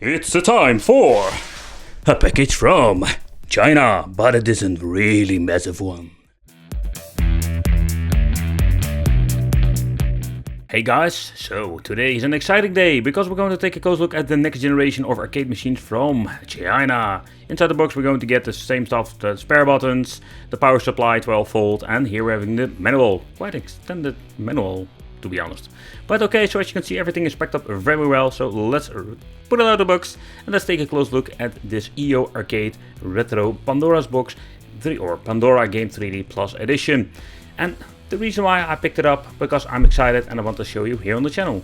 It's the time for a package from China, but it isn't really massive one. Hey guys, so today is an exciting day because we're going to take a close look at the next generation of arcade machines from China. Inside the box we're going to get the same stuff, the spare buttons, the power supply 12 volt, and here we're having the manual, quite extended manual to be honest. But okay, so as you can see everything is packed up very well, so let's put it out of the box and let's take a close look at this IYO Arcade Retro Pandora's Box 3 or Pandora Game 3D Plus Edition. And the reason why I picked it up, because I'm excited and I want to show you here on the channel.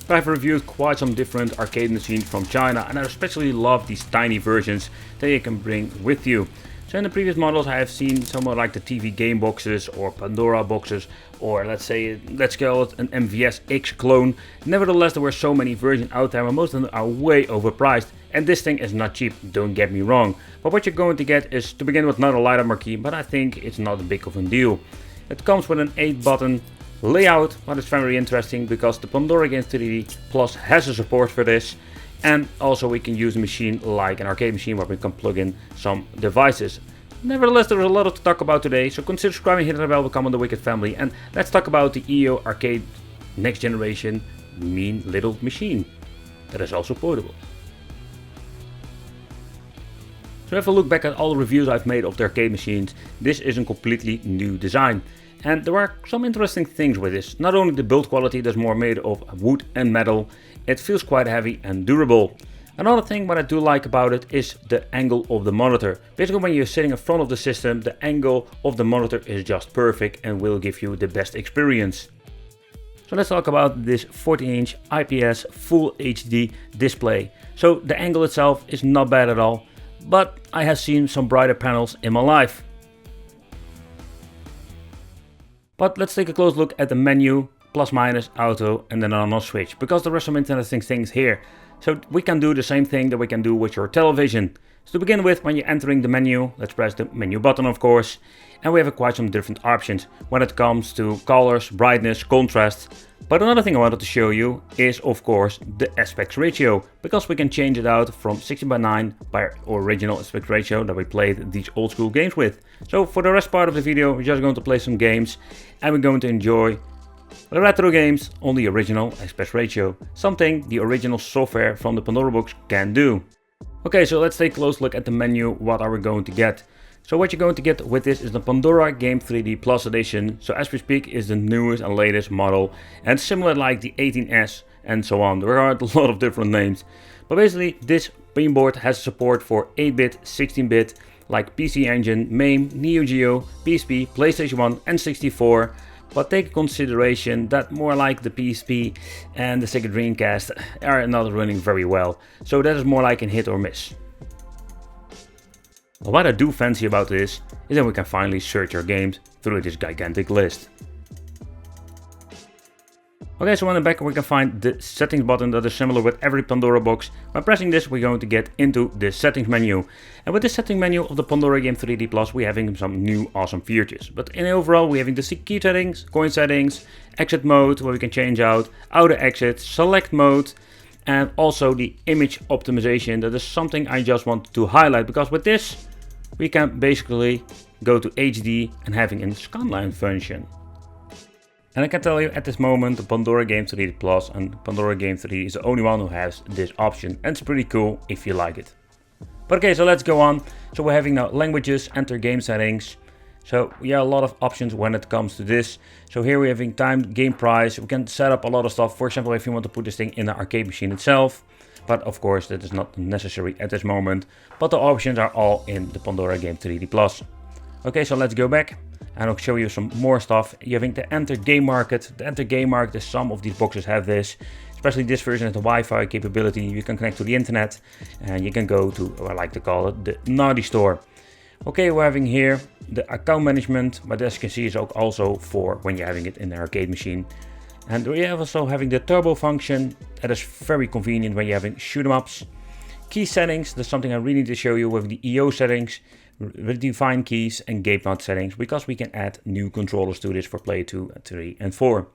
I've reviewed quite some different arcade machines from China and I especially love these tiny versions that you can bring with you. So in the previous models I have seen somewhat like the TV game boxes or Pandora boxes, or let's call it an MVS X clone. Nevertheless, there were so many versions out there and most of them are way overpriced. And this thing is not cheap, don't get me wrong. But what you're going to get is, to begin with, not a light-up marquee, but I think it's not a big of a deal. It comes with an 8-button layout, but it's very interesting because the Pandora Game 3D Plus has a support for this. And also we can use a machine like an arcade machine where we can plug in some devices. Nevertheless, there is a lot to talk about today, so consider subscribing, hitting the bell, become on the Wicked family, and let's talk about the IYO Arcade next generation mean little machine that is also portable. So if I look back at all the reviews I've made of the arcade machines, this is a completely new design. And there are some interesting things with this. Not only the build quality, that's more made of wood and metal, it feels quite heavy and durable. Another thing what I do like about it is the angle of the monitor. Basically when you're sitting in front of the system, the angle of the monitor is just perfect and will give you the best experience. So let's talk about this 40-inch IPS Full HD display. So the angle itself is not bad at all, but I have seen some brighter panels in my life. But let's take a close look at the menu, plus minus, auto, and then on a switch, because there are some interesting things here. So we can do the same thing that we can do with your television. So to begin with, when you're entering the menu, let's press the menu button of course, and we have quite some different options when it comes to colors, brightness, contrast. But another thing I wanted to show you is of course the aspect ratio, because we can change it out from 16:9 by original aspect ratio that we played these old school games with. So for the rest part of the video we're just going to play some games and we're going to enjoy the retro games on the original aspect ratio, something the original software from the Pandora box can do. Okay, so let's take a close look at the menu. What are we going to get? So what you're going to get with this is the Pandora Game 3D Plus Edition. So as we speak is the newest and latest model, and similar like the 18S and so on. There are a lot of different names. But basically this mainboard has support for 8-bit, 16-bit, like PC Engine, MAME, Neo Geo, PSP, PlayStation 1 and 64. But take consideration that more like the PSP and the Sega Dreamcast are not running very well. So that is more like a hit or miss. But what I do fancy about this is that we can finally search our games through this gigantic list. Okay, so on the back we can find the settings button that is similar with every Pandora box. By pressing this we're going to get into the settings menu. And with the setting menu of the Pandora Game 3D Plus we're having some new awesome features. But in overall we're having the key settings, coin settings, exit mode where we can change out, auto exit, select mode, and also the image optimization. That is something I just want to highlight, because with this we can basically go to HD and having a scanline function. And I can tell you at this moment the Pandora Game 3D Plus and Pandora Game 3D is the only one who has this option, and it's pretty cool if you like it. But okay, so let's go on. So we're having now languages, enter game settings. So yeah, a lot of options when it comes to this. So here we're having time, game price. We can set up a lot of stuff. For example, if you want to put this thing in the arcade machine itself. But of course that is not necessary at this moment. But the options are all in the Pandora Game 3D Plus. Okay, so let's go back. And I'll show you some more stuff. You're having the enter game market. The enter game market is, some of these boxes have this. Especially this version has the Wi-Fi capability. You can connect to the internet and you can go to, what I like to call it, the Naughty Store. Okay, we're having here the account management, but as you can see is also for when you're having it in the arcade machine. And we are also having the turbo function. That is very convenient when you're having shoot 'em ups. Key settings, that's something I really need to show you with the IYO settings. Define keys and game mode settings, because we can add new controllers to this for play 2, 3 and 4.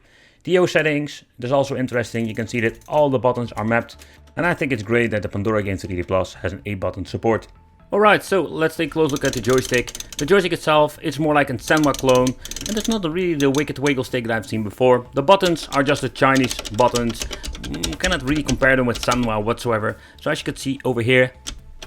The IO settings, that's also interesting. You can see that all the buttons are mapped. And I think it's great that the Pandora Game 3D Plus has an 8-button support. Alright, so let's take a close look at the joystick. The joystick itself is more like a Sanwa clone, and it's not really the wicked wiggle stick that I've seen before. The buttons are just the Chinese buttons. Cannot really compare them with Sanwa whatsoever. So as you can see over here,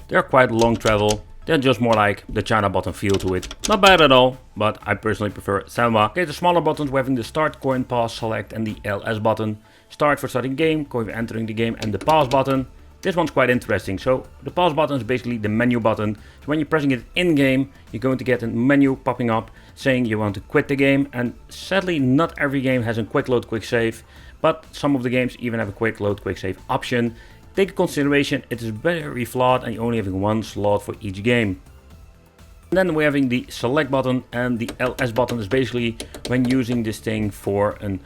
they're quite long travel. They're just more like the China button feel to it. Not bad at all, but I personally prefer Sanwa. Okay, the smaller buttons, we're having the Start, Coin, Pause, Select and the LS button. Start for starting game, Coin for entering the game, and the Pause button. This one's quite interesting. So the pause button is basically the menu button. So when you're pressing it in game, you're going to get a menu popping up saying you want to quit the game. And sadly, not every game has a quick load, quick save, but some of the games even have a quick load, quick save option. Take into consideration, it is very flawed and you're only having one slot for each game. And then we're having the select button, and the LS button is basically when using this thing for an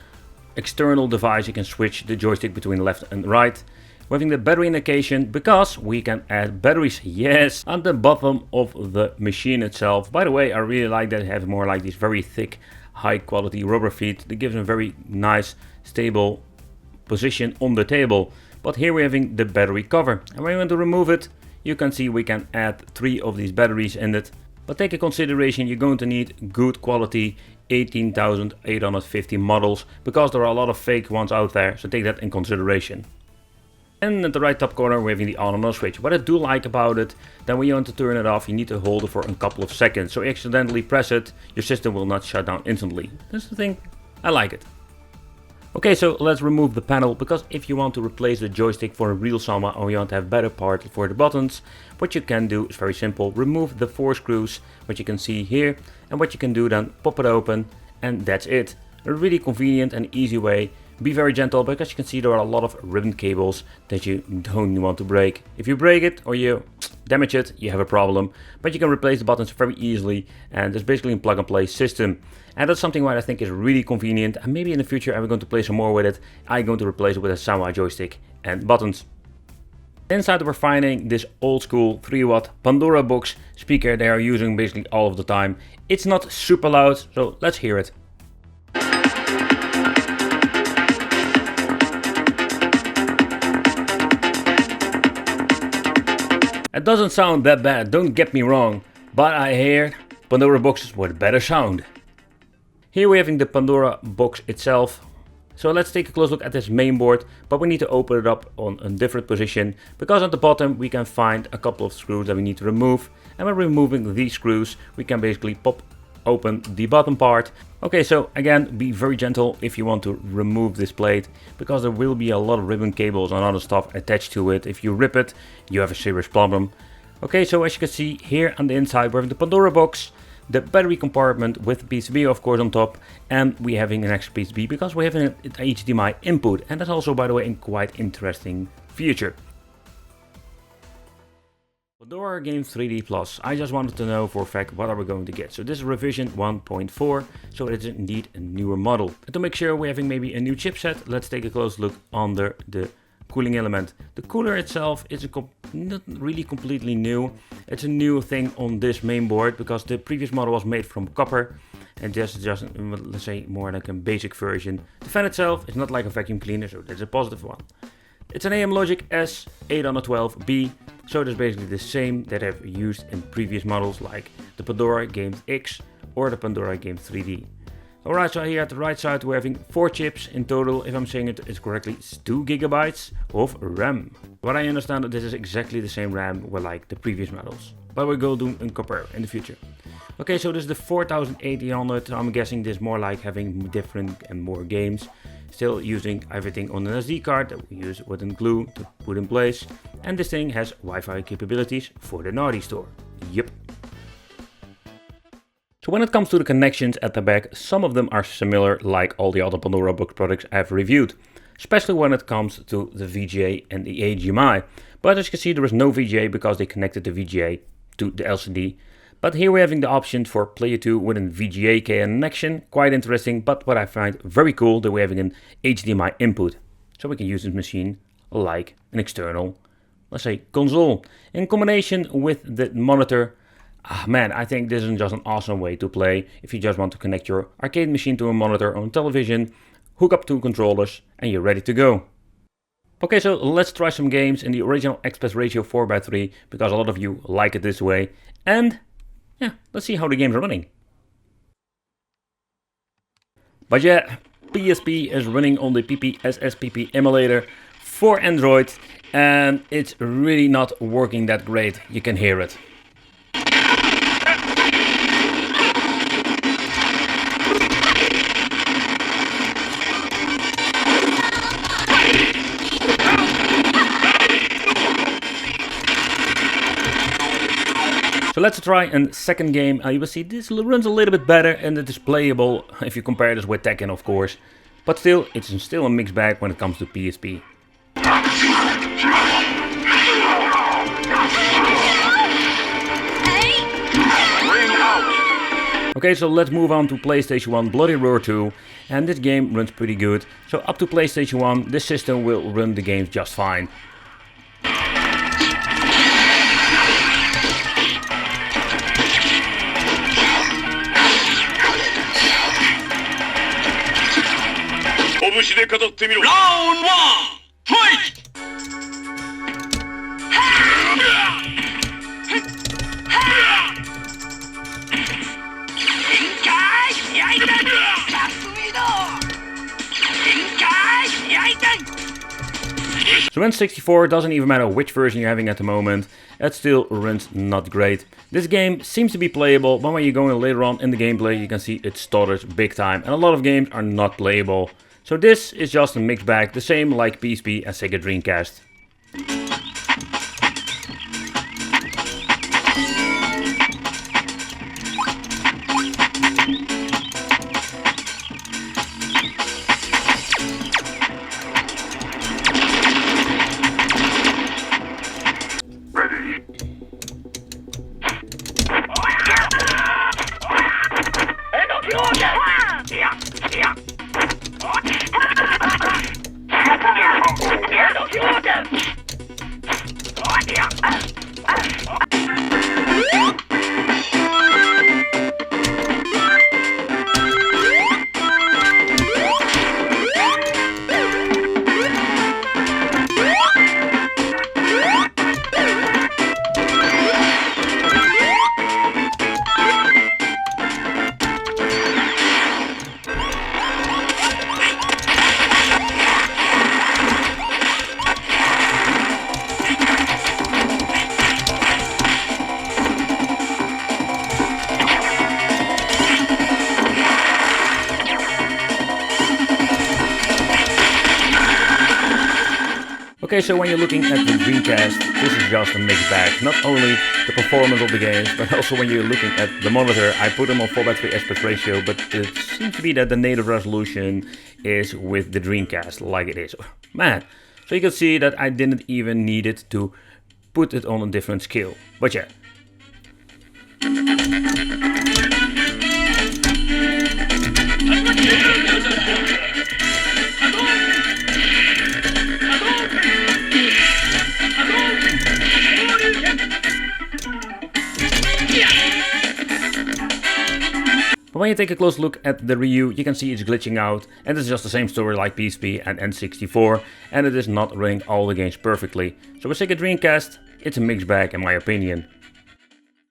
external device, you can switch the joystick between left and right. We're having the battery indication because we can add batteries, yes, at the bottom of the machine itself. By the way, I really like that it has more like these very thick, high quality rubber feet. That gives a very nice, stable position on the table. But here we're having the battery cover. And when you want to remove it, you can see we can add 3 of these batteries in it. But take into consideration, you're going to need good quality 18,850 models because there are a lot of fake ones out there. So take that in consideration. And at the right top corner we're having the on and off switch. What I do like about it, that when you want to turn it off, you need to hold it for a couple of seconds. So you accidentally press it, your system will not shut down instantly. That's the thing, I like it. Okay, so let's remove the panel, because if you want to replace the joystick for a real Sanwa or you want to have better part for the buttons, what you can do is very simple. Remove the 4 screws, what you can see here, and what you can do then, pop it open, and that's it. A really convenient and easy way. Be very gentle, because you can see there are a lot of ribbon cables that you don't want to break. If you break it or you damage it, you have a problem. But you can replace the buttons very easily, and it's basically a plug and play system. And that's something what I think is really convenient, and maybe in the future I'm going to play some more with it. I'm going to replace it with a Sanwa joystick and buttons. Inside we're finding this old school 3-watt Pandora box speaker they are using basically all of the time. It's not super loud, so let's hear it. It doesn't sound that bad, don't get me wrong, but I hear Pandora boxes with better sound. Here we're having the Pandora box itself. So let's take a close look at this main board, but we need to open it up on a different position, because at the bottom we can find a couple of screws that we need to remove, and when removing these screws we can basically pop open the bottom part. Okay, so again, be very gentle if you want to remove this plate, because there will be a lot of ribbon cables and other stuff attached to it. If you rip it, you have a serious problem. Okay, so as you can see here on the inside we're having the Pandora box, the battery compartment with PCB of course on top, and we're having an extra PCB because we have an HDMI input, and that's also by the way a quite interesting feature. Pandora Game 3D Plus. I just wanted to know for a fact what are we going to get. So this is revision 1.4, so it is indeed a newer model. And to make sure we're having maybe a new chipset, let's take a close look under the cooling element. The cooler itself is not really completely new. It's a new thing on this main board because the previous model was made from copper, and this is just, let's say, more like a basic version. The fan itself is not like a vacuum cleaner, so that's a positive one. It's an AM Logic S812B, so it is basically the same that I've used in previous models like the Pandora Game X or the Pandora Game 3D. Alright, so here at the right side we're having 4 chips in total, if I'm saying it correctly, it's 2 gigabytes of RAM. What I understand, this is exactly the same RAM with like the previous models, but we'll go do and compare in the future. Okay, so this is the 4800, so I'm guessing this is more like having different and more games. Still using everything on an SD card that we use wooden glue to put in place. And this thing has Wi-Fi capabilities for the Naughty Store. Yep. So when it comes to the connections at the back, some of them are similar like all the other Pandora box products I've reviewed. Especially when it comes to the VGA and the HDMI. But as you can see, there is no VGA because they connected the VGA to the LCD. But here we're having the option for Player 2 with a VGA connection, quite interesting, but what I find very cool that we're having an HDMI input. So we can use this machine like an external, let's say, console. In combination with the monitor, man, I think this is just an awesome way to play if you just want to connect your arcade machine to a monitor on television, hook up 2 controllers, and you're ready to go. Okay, so let's try some games in the original aspect ratio 4:3, because a lot of you like it this way. And yeah, let's see how the game's running. But yeah, PSP is running on the PPSSPP emulator for Android, and it's really not working that great. You can hear it. So let's try a second game. You will see this runs a little bit better and it is playable if you compare this with Tekken, of course. But still, it's still a mixed bag when it comes to PSP. Okay, so let's move on to PlayStation 1 Bloody Roar 2, and this game runs pretty good. So up to PlayStation 1, this system will run the games just fine. Round 1, fight! So N64 doesn't even matter which version you're having at the moment, it still runs not great. This game seems to be playable, but when you go in later on in the gameplay, you can see it stutters big time, and a lot of games are not playable. So this is just a mixed bag, the same like PSP and Sega Dreamcast. Okay, so when you're looking at the Dreamcast, this is just a mixed bag. Not only the performance of the games, but also when you're looking at the monitor. I put them on 4:3 aspect ratio, but it seems to be that the native resolution is with the Dreamcast, like it is. Man, so you can see that I didn't even need it to put it on a different scale. But yeah. But when you take a close look at the Ryu, you can see it's glitching out, and it's just the same story like PSP and N64, and it is not running all the games perfectly. So with Sega Dreamcast, it's a mixed bag in my opinion.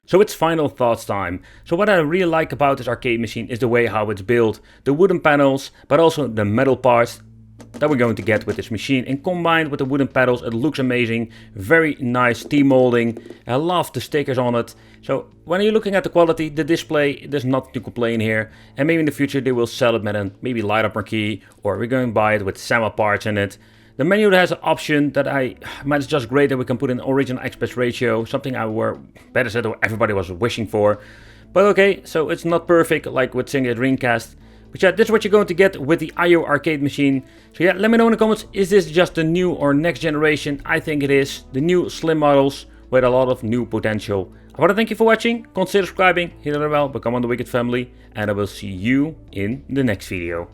So it's final thoughts time. So what I really like about this arcade machine is the way how it's built, the wooden panels, but also the metal parts that we're going to get with this machine, and combined with the wooden pedals, it looks amazing. Very nice T-molding. I love the stickers on it. So when you're looking at the quality, the display, there's nothing to complain here, and maybe in the future they will sell it with a maybe light up marquee, or we're going to buy it with SAMA parts in it. The menu has an option that it's just great that we can put in original aspect ratio, something better said, everybody was wishing for. But okay, so it's not perfect like with Sega Dreamcast. But yeah, this is what you're going to get with the IYO Arcade machine. So yeah, let me know in the comments, is this just the new or next generation? I think it is. The new slim models with a lot of new potential. I want to thank you for watching. Consider subscribing, hit the bell, become on the Wicked family. And I will see you in the next video.